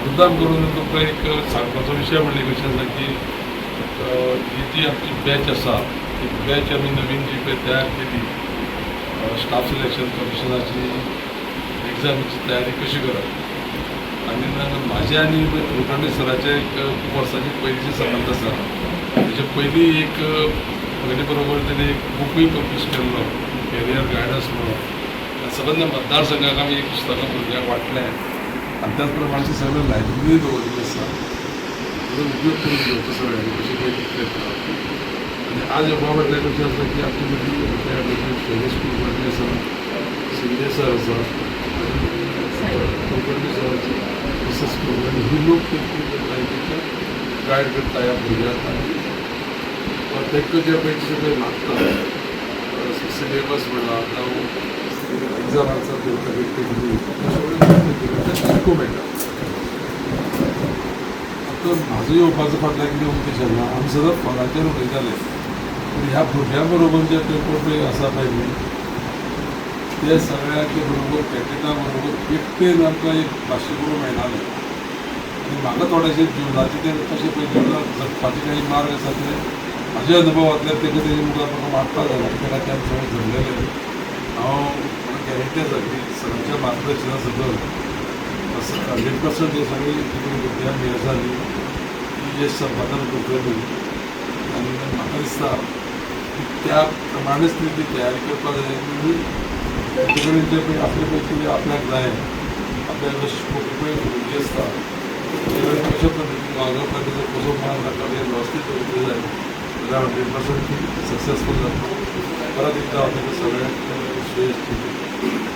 मुद्दाम करून तुमकां एक सांगपाचो विशय म्हणजे कशें आसा की ही जी आमची बॅच आसा ती बॅच आमी नवीन जी पळय तयार केली स्टाफ सिलेक्शन कमिशनाची एग्जामीची तयारी कशी करप आनी म्हाजे आनी कुलकर्णी सराचे एक खूब वर्सांची पयलींची संबंध आसा तेजे पयलीं एक म्हजे बरोबर तेणें एक बुकूय पब्लीश केल्लो कॅरियर गायडन्स म्हणून संबंद मतदारसंघाक आमी एक पुस्तकां भुरग्यांक वाटलें आनी त्याच प्रमाणे सगळे लायब्ररी दवरलेली आसा ताजो उपयोग करून घेवचो सगळ्यांनी कशें पळय प्रयत्न आनी आज ह्या बाबतींत कशें आसा की आमचे मदीं शैलेश कुलकर्णी आसा शिंदे सर आसा कुलकर्णी सर मिसेस कुलकर्णी ही लोक लायब्ररीच्या गायड करता ह्या भुरग्यांक आनी तांकां जे पळय सगळें लागता सिलेबस म्हणा जावं एग्जाम आन्सर करतकीर ते शिकूंक मेळटा आतां म्हाजो येवपाचो फाटल्यान कितें उद्देश आसा आमी सदांच फोनाचेर उलयताले पूण ह्या भुरग्यां बरोबर जे पेपर पळय आसा पळय न्ही ते सगळ्यांचे बरोबर कॅन्डिडेटां बरोबर एकटेन आमकां एक भाश्य करूंक मेळनालें आनी म्हाका थोडेशें जिवनाचें तें तशें पळय जिवनांत जगपाचे काही मार्ग आसा ते म्हाजे अनुभवांतल्यान ताका तेजे मुखार म्हाका मागपाक जाय त्या खातीर आमी सगळें धरलेलें हांव गॅरंटी आसा की सरांच्या मार्गदर्शना सकयल 100% हे सगळी भुरग्यांक हें आसा न्ही ती यश संपादन करतली आनी म्हाका दिसता की त्या प्रमाणेच ती तयारी करपाक जाय आनी तेजे कडेन जे पळय आपले पळय कितें आपल्याक जाय आपल्याक जशें पळय भुरगीं आसता तेजे कडेन कशे पद्दतीन वागप आनी तेजो कसो मान राखप हें वेवस्थीत दवरलें जाय जाल्यार 100% ती सक्सेसफूल जाता परत एकदां हांव ताका सगळ्यांक श्रेयस दिता